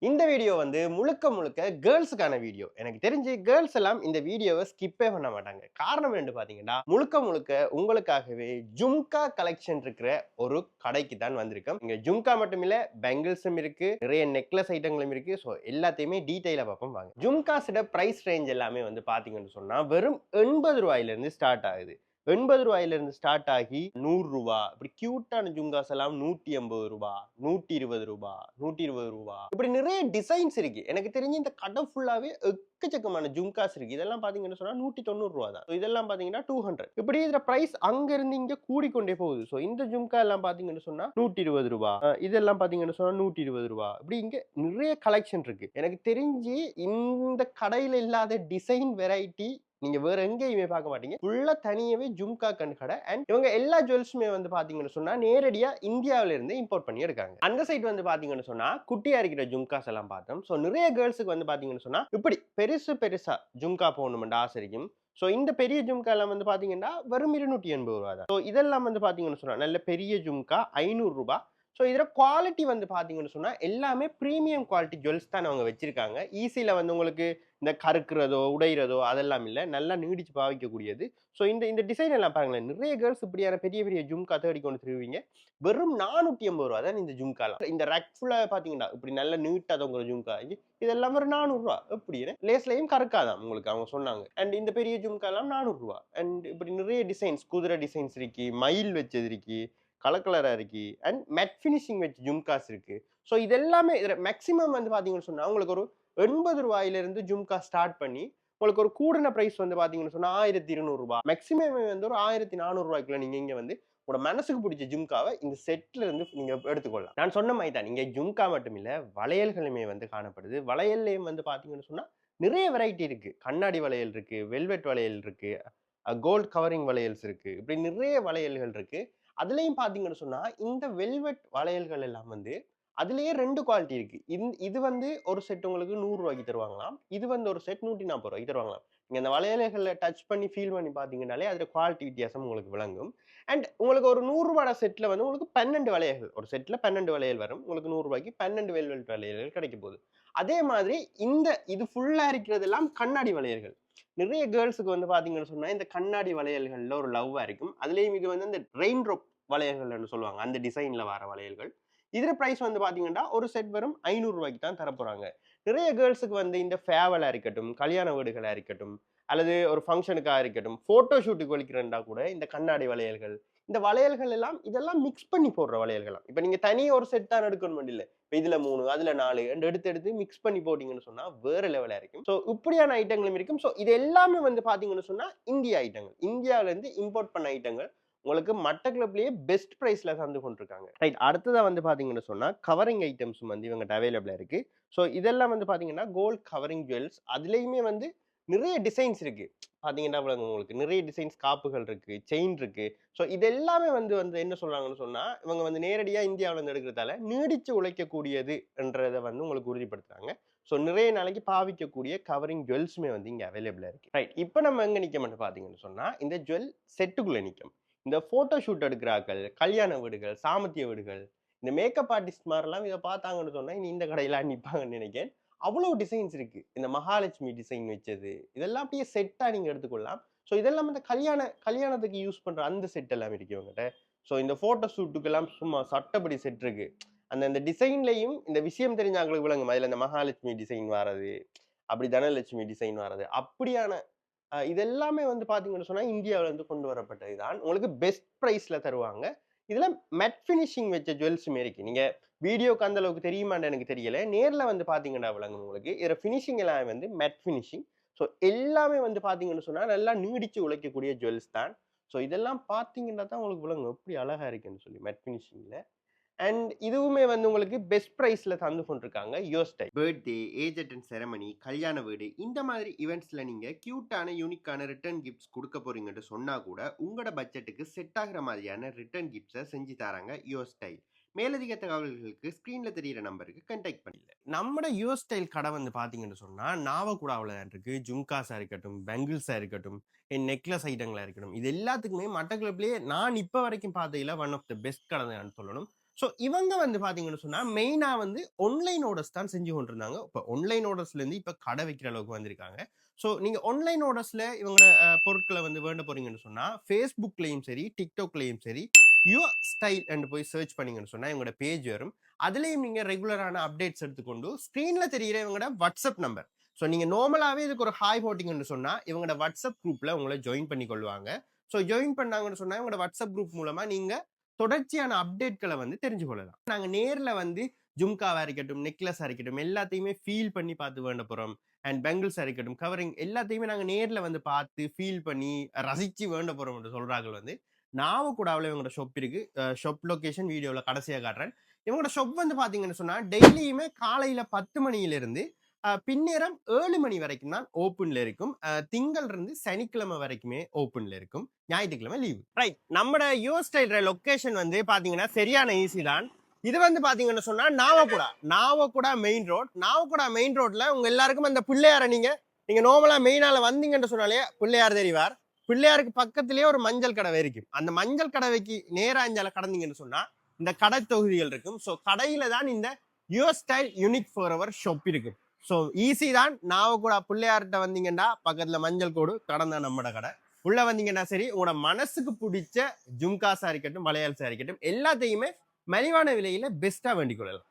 இந்த வீடியோ வந்து முழுக்க முழுக்க கேர்ள்ஸுக்கான வீடியோ. எனக்கு தெரிஞ்சு கேர்ள்ஸ் எல்லாம் இந்த வீடியோவ ஸ்கிப்பே பண்ண மாட்டாங்க. காரணம் என்னன்னு பார்த்தீங்கன்னா, முழுக்க முழுக்க உங்களுக்காகவே ஜும்கா கலெக்ஷன் இருக்கிற ஒரு கடைக்கு தான் வந்திருக்கோம். இங்க ஜும்கா மட்டும் இல்ல, பேங்கிள்ஸும் இருக்கு, நிறைய நெக்லஸ் ஐட்டங்களும் இருக்கு. ஸோ எல்லாத்தையுமே டீட்டெயிலா பார்ப்போம் வாங்க. ஜும்காஸோட பிரைஸ் ரேஞ்ச் எல்லாமே வந்து பார்த்தீங்கன்னு சொன்னா, வெறும் ரூ. 80ல ஸ்டார்ட் ஆகுது. ரூ. 80 ஸ்டார்ட் ஆகி ரூ. 100 இப்படி கியூட்டான ஜும்காஸ் எல்லாம் ரூ. 180 ரூ. 120 ரூ. 120 இப்படி நிறைய டிசைன்ஸ் இருக்கு. எனக்கு தெரிஞ்சு இந்த கடை ஃபுல்லாவே எக்கச்சக்கமான ஜும்காஸ் இருக்கு. இதெல்லாம் பாத்தீங்கன்னு சொன்னா ரூ. 190 தான். இதெல்லாம் பாத்தீங்கன்னா 200. இப்படி இதுல பிரைஸ் அங்க இருந்து இங்க கூடிக்கொண்டே போகுது. சோ இந்த ஜும்கா எல்லாம் பாத்தீங்கன்னு சொன்னா ரூ. 120 இதெல்லாம் பாத்தீங்கன்னு சொன்னா ரூ. 120 இப்படி இங்க நிறைய கலெக்ஷன் இருக்கு. எனக்கு தெரிஞ்சு இந்த கடையில இல்லாத டிசைன் வெரைட்டி நீங்க வேற எங்கேயுமே பார்க்க மாட்டீங்க. ஃபுல்லா தனியாவே ஜும்கா கடை. அண்ட் இவங்க எல்லா ஜுவல்ஸுமே வந்து பாத்தீங்கன்னு சொன்னா நேரடியா இந்தியாவில இருந்து இம்போர்ட் பண்ணி எடுக்காங்க. அந்த சைட் வந்து பாத்தீங்கன்னு சொன்னா குட்டியா இருக்கிற ஜும்காஸ் எல்லாம் பார்த்தோம். சோ நிறைய கேர்ள்ஸுக்கு வந்து பாத்தீங்கன்னு சொன்னா இப்படி பெருசா ஜும்கா போகணும்னு ஆசை இருக்கும். சோ இந்த பெரிய ஜும்கா எல்லாம் வந்து பாத்தீங்கன்னா வெறும் ரூ. 280 தான். சோ இதெல்லாம் வந்து பாத்தீங்கன்னு சொன்னா நல்ல பெரிய ஜும்கா ரூ. 500. ஸோ இதுல குவாலிட்டி வந்து பாத்தீங்கன்னு சொன்னா எல்லாமே பிரீமியம் குவாலிட்டி ஜுவல்ஸ் தான் அவங்க வச்சிருக்காங்க. ஈஸியில வந்து உங்களுக்கு இந்த கருக்குறதோ உடையிறதோ அதெல்லாம் இல்ல. நல்லா நீடிச்சு பாவிக்கக்கூடியது. ஸோ இந்த இந்த டிசைன் எல்லாம் பாருங்களேன். நிறைய கேர்ள்ஸ் இப்படியான பெரிய பெரிய ஜும்கா தேடி கொண்டு திருவீங்க. வெறும் ரூ. 480 தான் இந்த ஜும்காலாம். இந்த ரேக் ஃபுல்லா பாத்தீங்கன்னா இப்படி நல்ல நீட்டா தொங்குற ஜும்கா. இதெல்லாம் ஒரு ரூ. 400 எப்படின்னு லேஸ்லயும் கறக்காதான் உங்களுக்கு அவங்க சொன்னாங்க. அண்ட் இந்த பெரிய ஜும்கா எல்லாம் ரூ. 400. அண்ட் இப்படி நிறைய டிசைன்ஸ் குதிரை டிசைன்ஸ் இருக்கு, மயில் வச்சது இருக்கு, கலர் கலரா இருக்கு. அண்ட் மேட் ஃபினிஷிங் வச்ச ஜும்காஸ் இருக்கு. ஸோ இது எல்லாமே இதுல மேக்ஸிமம் வந்து பாத்தீங்கன்னு சொன்னா உங்களுக்கு ஒரு ரூ. 80 ஜும்கா ஸ்டார்ட் பண்ணி உங்களுக்கு ஒரு கூடின பிரைஸ் வந்து பாத்தீங்கன்னு சொன்னா ரூ. 1200 மேக்ஸிமம் வந்து ஒரு ரூ. 1400 நீங்க இங்க வந்து உங்களோட மனசுக்கு பிடிச்ச ஜும்காவை இந்த செட்ல இருந்து நீங்க எடுத்துக்கொள்ளலாம். நான் சொன்ன மாதிரி தான் நீங்க ஜும்கா மட்டும் இல்ல வளையல்களுமே வந்து காணப்படுது. வளையல்லையும் வந்து பாத்தீங்கன்னு சொன்னா நிறைய வெரைட்டி இருக்கு. கண்ணாடி வளையல் இருக்கு, வெல்வெட் வளையல் இருக்கு, கோல்ட் கவரிங் வளையல்ஸ் இருக்கு. இப்படி நிறைய வளையல்கள் இருக்கு. அதுலயும் பாத்தீங்கன்னு சொன்னா இந்த வெல்வெட் வளையல்கள் எல்லாம் வந்து அதுலயே 2 குவாலிட்டி இருக்கு. இது வந்து ஒரு செட் உங்களுக்கு ரூ. 100 தருவாங்களாம். இது வந்து ஒரு செட் ரூ. 140 தருவாங்களாம். நீங்க அந்த வளையல்கள டச் பண்ணி ஃபீல் பண்ணி பார்த்தீங்கன்னாலே அதுல குவாலிட்டி வித்தியாசம் உங்களுக்கு விளங்கும். அண்ட் உங்களுக்கு ஒரு ரூ. 100 செட்ல வந்து உங்களுக்கு 12 வளையல்கள். ஒரு செட்ல 12 வளையல் வரும். உங்களுக்கு ரூ. 100க்கு 12 வெல்வெட் வளையல்கள் கிடைக்க போகுது. அதே மாதிரி இது ஃபுல்லா இருக்கிறதெல்லாம் கண்ணாடி வளையல்கள். நிறைய கேர்ள்ஸுக்கு வந்து பாத்தீங்கன்னு சொன்னா இந்த கண்ணாடி வளையல்கள்ல ஒரு லவ்வா இருக்கும். அதுலயும் இது வந்து இந்த ரெயின் ட்ராப் வளையல்கள்னு சொல்லுவாங்க. அந்த டிசைன்ல வர வளையல்கள். இதுல பிரைஸ் வந்து பாத்தீங்கன்னா ஒரு செட் வெறும் ரூ. 500 தான் தரப்போறாங்க. நிறைய கேர்ள்ஸுக்கு வந்து இந்த ஃபேர்வெல்லா இருக்கட்டும், கல்யாண வீடுகளா இருக்கட்டும், அல்லது ஒரு ஃபங்ஷனுக்கா இருக்கட்டும், போட்டோ ஷூட்டுக்கு வலிக்கிறண்டா கூட இந்த கண்ணாடி வளையல்கள், இந்த வளையல்கள் எல்லாம் இதெல்லாம் மிக்ஸ் பண்ணி போடுற வளையல்களாம். இப்ப நீங்க தனியா ஒரு செட் தான் எடுக்கணும் இல்ல. இப்ப இதுல 3 அதுல 4 எடுத்து எடுத்து மிக்ஸ் பண்ணி போட்டீங்கன்னு சொன்னா வேற லெவலா இருக்கும். சோ இப்படியான ஐட்டங்களும் இருக்கும். சோ இது எல்லாமே வந்து பாத்தீங்கன்னு சொன்னா இந்திய ஐட்டங்கள். இந்தியாவில இருந்து இம்போர்ட் பண்ண ஐட்டங்கள். உங்களுக்கு மட்டக்களப்பிலேயே பெஸ்ட் பிரைஸ்ல தந்து கொண்டிருக்காங்க. ரைட். அடுத்ததா வந்து பாத்தீங்கன்னு சொன்னா கவரிங் ஐட்டம்ஸ் வந்து இவங்கட்ட அவைலபிளா இருக்கு. சோ இதெல்லாம் வந்து பாத்தீங்கன்னா கோல்ட் கவரிங் ஜுவல்ஸ். அதுலயுமே வந்து நிறைய டிசைன்ஸ் இருக்கு. பாத்தீங்கன்னா உங்களுக்கு நிறைய டிசைன்ஸ் காப்புகள் இருக்கு, செயின் இருக்கு. சோ இது எல்லாமே வந்து வந்து என்ன சொல்றாங்கன்னு சொன்னா இவங்க வந்து நேரடியா இந்தியாவில இருந்து எடுக்கிறதால நீடிச்சு உழைக்கக்கூடியது என்றதை வந்து உங்களுக்கு உறுதிப்படுத்துறாங்க. சோ நிறைய நாளைக்கு பாவிக்கக்கூடிய கவரிங் ஜுவல்ஸுமே வந்து இங்க அவைலபிளா இருக்கு. ரைட். இப்ப நம்ம எங்க நிக்கோம்னு பாத்தீங்கன்னு சொன்னா இந்த ஜுவல் செட்டுக்குள்ள நிக்கும். இந்த போட்டோ ஷூட் எடுக்கிறார்கள், கல்யாண வீடுகள், சாமத்திய வீடுகள், இந்த மேக்கப் ஆர்டிஸ்ட் மாதிரிலாம் இதை பார்த்தாங்கன்னு சொன்னா இனி இந்த கடையில நிப்பாங்கன்னு நினைக்கிறேன். அவ்வளவு டிசைன்ஸ் இருக்கு. இந்த மகாலட்சுமி டிசைன் வச்சது இதெல்லாம் அப்படியே செட்டா நீங்க எடுத்துக்கொள்ளலாம். ஸோ இதெல்லாம் இந்த கல்யாணத்துக்கு யூஸ் பண்ற அந்த செட் எல்லாம் இருக்கு இவங்ககிட்ட. ஸோ இந்த போட்டோ ஷூட்டுக்கெல்லாம் சும்மா சட்டப்படி செட் இருக்கு. அந்த இந்த டிசைன்லயும் இந்த விஷயம் தெரிஞ்சவங்களுக்கு விளங்கும். அதுல இந்த மகாலட்சுமி டிசைன் வர்றது, அப்படி தனலட்சுமி டிசைன் வர்றது, அப்படியான இது எல்லாமே வந்து பார்த்தீங்கன்னு சொன்னா, இந்தியாவுல இருந்து கொண்டு வரப்பட்டது தான். உங்களுக்கு பெஸ்ட் பிரைஸ்ல தருவாங்க. இதுல மேட் ஃபினிஷிங் வச்ச ஜுவல்ஸுமே இருக்கு. நீங்க வீடியோக்கு அந்த அளவுக்கு தெரியுமான்னு எனக்கு தெரியல. நேர்ல வந்து பார்த்தீங்கன்னா விளங்கும் உங்களுக்கு. இதுல ஃபினிஷிங் எல்லாம் வந்து மேட் ஃபினிஷிங். ஸோ எல்லாமே வந்து பார்த்தீங்கன்னு சொன்னா, நல்லா நீடிச்சு உழைக்கக்கூடிய ஜுவல்ஸ் தான். ஸோ இதெல்லாம் பார்த்தீங்கன்னா தான் உங்களுக்கு விளங்கும். எப்படி அழகா இருக்குன்னு சொல்லி மேட் ஃபினிஷிங்ல. அண்ட் இதுவுமே வந்து உங்களுக்கு பெஸ்ட் பிரைஸ்ல தந்து கொண்டிருக்காங்க US type. Birthday, age attend ceremony, கல்யாண வீடு இந்த மாதிரி ஈவெண்ட்ஸ்ல நீங்க கியூட்டான யூனிக்கான ரிட்டர்ன் கிஃப்ட்ஸ் கொடுக்க போறீங்கன்னு சொன்னா கூட உங்களோட பட்ஜெட்டுக்கு செட் ஆகிற மாதிரியான ரிட்டர்ன் கிஃப்ட்ஸை செஞ்சு தராங்க யுஎஸ் ஸ்டைல். மேலதிக தகவல்களுக்கு ஸ்கிரீன்ல தெரியிற நம்பருக்கு கண்டாக்ட் பண்ணிடல. நம்ம யுஎஸ் ஸ்டைல் கடை வந்து பாத்தீங்கன்னு சொன்னா நாவக்கூடாவில் இருக்கு. ஜும்காஸா இருக்கட்டும், பெங்கிள்ஸா இருக்கட்டும், நெக்லஸ் ஐட்டங்களா இருக்கட்டும், இது எல்லாத்துக்குமே மட்டக்களப்பிலேயே நான் இப்ப வரைக்கும் பார்த்ததுல ஒன் ஆஃப் த பெஸ்ட் கடை தான் சொல்லணும். ஸோ இவங்க வந்து பாத்தீங்கன்னு சொன்னா மெயினா வந்து ஆன்லைன் ஆர்டர்ஸ் தான் செஞ்சு கொண்டிருந்தாங்க. இப்போ ஆன்லைன் ஆர்டர்ஸ்ல இருந்து இப்ப கடை வைக்கிற அளவுக்கு வந்திருக்காங்க. ஸோ நீங்க ஆன்லைன் ஆர்டர்ஸ்ல இவங்களோட பொருட்களை வந்து வேண்ட போறீங்கன்னு சொன்னா ஃபேஸ்புக்லயும் சரி, டிக்டாக்லயும் சரி, யுவர் ஸ்டைல் என்று போய் சர்ச் பண்ணீங்கன்னு சொன்னா இவங்களோட பேஜ் வரும். அதுலயும் நீங்க ரெகுலரான அப்டேட்ஸ் எடுத்துக்கொண்டு ஸ்கிரீன்ல தெரியிற இவங்களோட வாட்ஸ்அப் நம்பர். ஸோ நீங்க நார்மலாவே இதுக்கு ஒரு ஹாய் போட்டிங்கன்னு சொன்னா இவங்களோட வாட்ஸ்அப் குரூப்ல உங்களை ஜாயின் பண்ணி கொள்வாங்க. ஸோ ஜாயின் பண்ணாங்கன்னு சொன்னா இவங்களோட வாட்ஸ்அப் குரூப் மூலமா நீங்க தொடர்ச்சியான அப்டேட்களை வந்து தெரிஞ்சு கொள்ளலாம். நாங்க நேர்ல வந்து ஜும்காவா இருக்கட்டும், நெக்லஸா இருக்கட்டும், எல்லாத்தையுமே ஃபீல் பண்ணி பார்த்து வேண்ட போறோம். அண்ட் பெங்கிள்ஸா இருக்கட்டும், கவரிங் எல்லாத்தையுமே நாங்க நேர்ல வந்து பார்த்து ஃபீல் பண்ணி ரசிச்சு வேண்ட போறோம் என்று சொல்றாங்க வந்து நாவக்கூடாவில் இவங்களோட ஷாப் இருக்கு. ஷாப் லொகேஷன் வீடியோவில் கடைசியாக காட்டுறேன். இவங்களோட ஷாப் வந்து பாத்தீங்கன்னு சொன்னா டெய்லியுமே காலையில 10 மணியிலிருந்து பின்னேரம் 7 மணி வரைக்கும் தான் ஓப்பன்ல இருக்கும். திங்கள் இருந்து சனிக்கிழமை வரைக்குமே ஓப்பன்ல இருக்கும். ஞாயிற்றுக்கிழமை லீவு. ரைட், நம்மட யுவர் ஸ்டைல் லொகேஷன் வந்து பாத்தீங்கன்னா சரியான ஈஸி தான். இது வந்து பாத்தீங்கன்னு சொன்னா Navakkuda main road. Navakkuda main ரோட்ல உங்க எல்லாருக்கும் அந்த பிள்ளையார நீங்க நார்மலா மெயினால வந்தீங்கன்னு சொன்னாலே பிள்ளையார் தெரிவார். பிள்ளையாருக்கு பக்கத்திலேயே ஒரு மஞ்சள் கடை இருக்கும். அந்த மஞ்சள் கடைவைக்கு நேரா அஞ்சால கடந்தீங்கன்னு சொன்னா இந்த கடை தொகுதிகள் இருக்கும். ஸோ கடையில தான் இந்த your style unique for our shop இருக்கு. ஸோ ஈஸி தான். நாவக்கூட பிள்ளையார்கிட்ட வந்தீங்கன்னா பக்கத்துல மஞ்சள் கோடு கடந்த நம்மட கடை. உள்ள வந்தீங்கன்னா சரி, உங்களோட மனசுக்கு பிடிச்ச ஜும்காஸா இருக்கட்டும், வளையல்ஸா இருக்கட்டும், எல்லாத்தையுமே மலிவான விலையில பெஸ்டா வேண்டிக் கொள்ளலாம்.